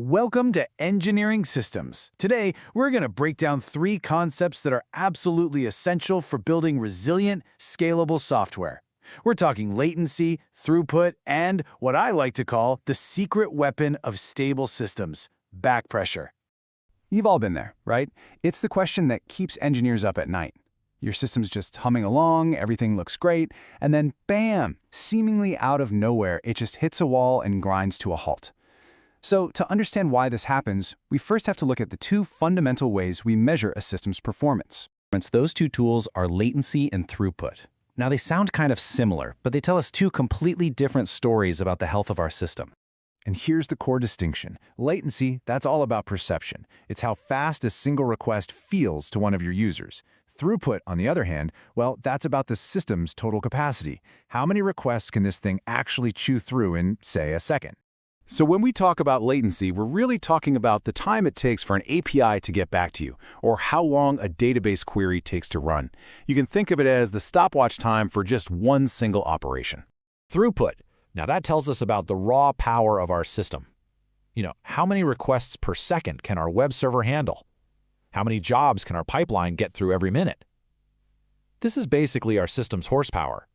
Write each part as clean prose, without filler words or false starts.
Welcome to Engineering Systems. Today, we're going to break down three concepts that are absolutely essential for building resilient, scalable software. We're talking latency, throughput, and what I like to call the secret weapon of stable systems, backpressure. You've all been there, right? It's the question that keeps engineers up at night. Your system's just humming along, everything looks great, and then bam, seemingly out of nowhere, it just hits a wall and grinds to a halt. So to understand why this happens, we first have to look at the two fundamental ways we measure a system's performance. Those two tools are latency and throughput. Now they sound kind of similar, but they tell us two completely different stories about the health of our system. And here's the core distinction. Latency, that's all about perception. It's how fast a single request feels to one of your users. Throughput, on the other hand, well, that's about the system's total capacity. How many requests can this thing actually chew through in, say, a second? So when we talk about latency, we're really talking about the time it takes for an API to get back to you, or how long a database query takes to run. You can think of it as the stopwatch time for just one single operation. Throughput. Now that tells us about the raw power of our system. How many requests per second can our web server handle? How many jobs can our pipeline get through every minute? This is basically our system's horsepower.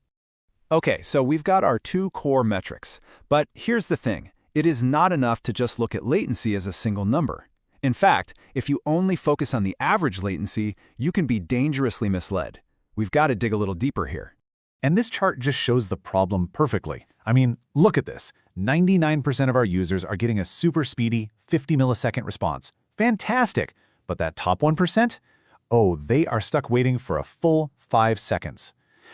Okay, so we've got our two core metrics. But here's the thing. It is not enough to just look at latency as a single number. In fact, if you only focus on the average latency, you can be dangerously misled. We've got to dig a little deeper here. And this chart just shows the problem perfectly. I mean, look at this. 99% of our users are getting a super speedy 50 millisecond response. Fantastic! But that top 1%? Oh, they are stuck waiting for a full 5 seconds.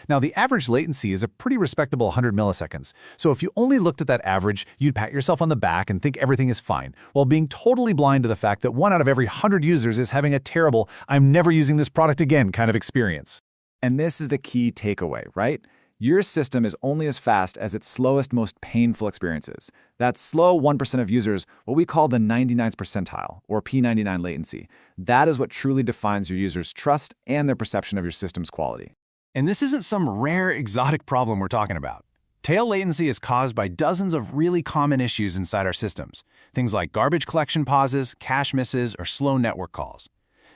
Now, the average latency is a pretty respectable 100 milliseconds. So if you only looked at that average, you'd pat yourself on the back and think everything is fine, while being totally blind to the fact that 1 out of every 100 users is having a terrible, I'm never using this product again kind of experience. And this is the key takeaway, right? Your system is only as fast as its slowest, most painful experiences. That slow 1% of users, what we call the 99th percentile, or P99 latency. That is what truly defines your users' trust and their perception of your system's quality. And this isn't some rare, exotic problem we're talking about. Tail latency is caused by dozens of really common issues inside our systems. Things like garbage collection pauses, cache misses, or slow network calls.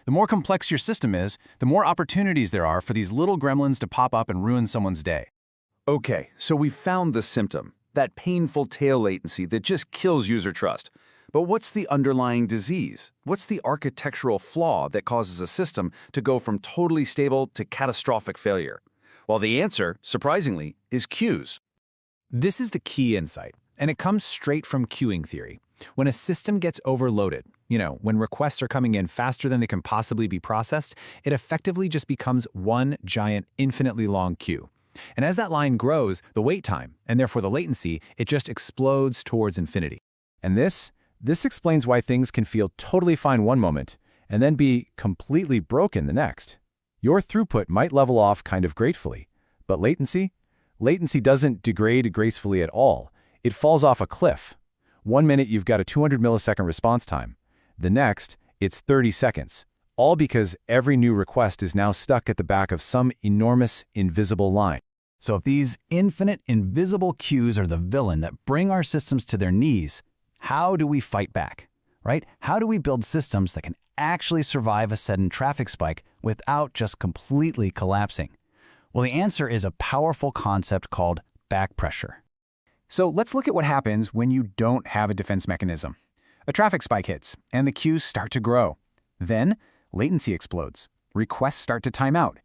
The more complex your system is, the more opportunities there are for these little gremlins to pop up and ruin someone's day. Okay, so we found the symptom, that painful tail latency that just kills user trust. But what's the underlying disease? What's the architectural flaw that causes a system to go from totally stable to catastrophic failure? Well, the answer, surprisingly, is queues. This is the key insight, and it comes straight from queuing theory. When a system gets overloaded, when requests are coming in faster than they can possibly be processed, it effectively just becomes one giant, infinitely long queue. And as that line grows, the wait time, and therefore the latency, it just explodes towards infinity. And this explains why things can feel totally fine one moment and then be completely broken the next. Your throughput might level off kind of gratefully, but latency doesn't degrade gracefully at all. It falls off a cliff. 1 minute you've got a 200 millisecond response time. The next, it's 30 seconds. All because every new request is now stuck at the back of some enormous, invisible line. So if these infinite, invisible queues are the villain that bring our systems to their knees, how do we fight back, right? How do we build systems that can actually survive a sudden traffic spike without just completely collapsing? Well, the answer is a powerful concept called backpressure. So let's look at what happens when you don't have a defense mechanism. A traffic spike hits, and the queues start to grow. Then, latency explodes. Requests start to time out.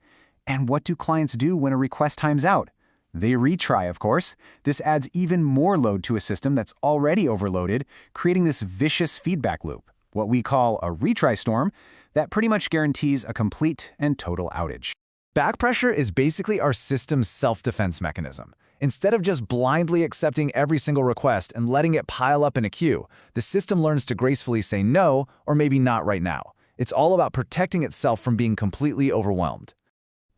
And what do clients do when a request times out? They retry, of course. This adds even more load to a system that's already overloaded, creating this vicious feedback loop, what we call a retry storm, that pretty much guarantees a complete and total outage. Backpressure is basically our system's self-defense mechanism. Instead of just blindly accepting every single request and letting it pile up in a queue, the system learns to gracefully say no, or maybe not right now. It's all about protecting itself from being completely overwhelmed.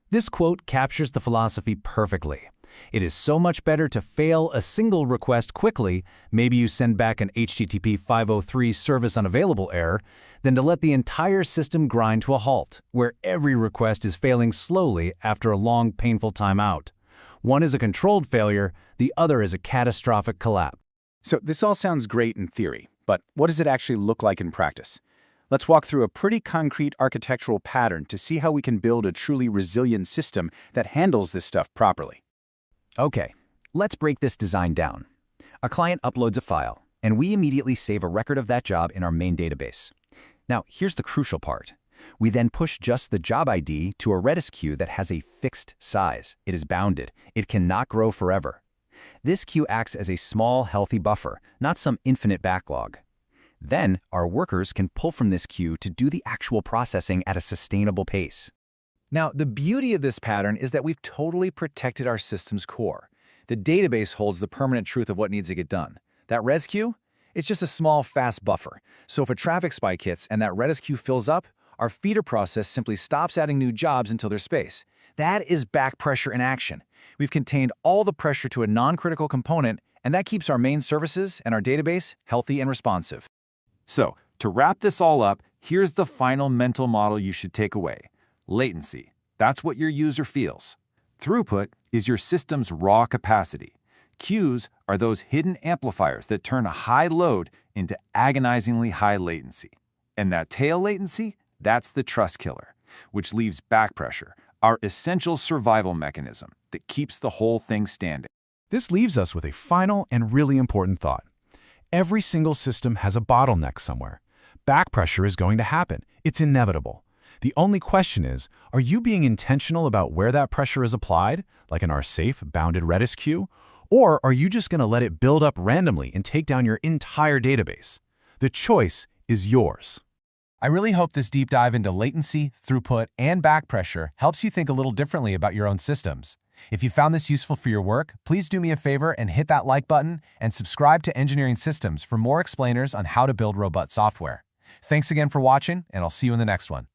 This quote captures the philosophy perfectly. It is so much better to fail a single request quickly, maybe you send back an HTTP 503 service unavailable error, than to let the entire system grind to a halt, where every request is failing slowly after a long, painful timeout. One is a controlled failure, the other is a catastrophic collapse. So this all sounds great in theory, But what does it actually look like in practice? Let's walk through a pretty concrete architectural pattern to see how we can build a truly resilient system that handles this stuff properly. Okay, let's break this design down. A client uploads a file, and we immediately save a record of that job in our main database. Now, here's the crucial part. We then push just the job ID to a Redis queue that has a fixed size. It is bounded. It cannot grow forever. This queue acts as a small, healthy buffer, not some infinite backlog. Then, our workers can pull from this queue to do the actual processing at a sustainable pace. Now, the beauty of this pattern is that we've totally protected our system's core. The database holds the permanent truth of what needs to get done. That Redis queue? It's just a small, fast buffer. So if a traffic spike hits and that Redis queue fills up, our feeder process simply stops adding new jobs until there's space. That is backpressure in action. We've contained all the pressure to a non-critical component, and that keeps our main services and our database healthy and responsive. So, to wrap this all up, here's the final mental model you should take away. Latency. That's what your user feels. Throughput is your system's raw capacity. Queues are those hidden amplifiers that turn a high load into agonizingly high latency. And that tail latency? That's the trust killer, which leaves backpressure, our essential survival mechanism that keeps the whole thing standing. This leaves us with a final and really important thought. Every single system has a bottleneck somewhere. Backpressure is going to happen. It's inevitable. The only question is, are you being intentional about where that pressure is applied, like in our safe, bounded Redis queue, or are you just going to let it build up randomly and take down your entire database? The choice is yours. I really hope this deep dive into latency, throughput, and backpressure helps you think a little differently about your own systems. If you found this useful for your work, please do me a favor and hit that like button and subscribe to Engineering Systems for more explainers on how to build robust software. Thanks again for watching, and I'll see you in the next one.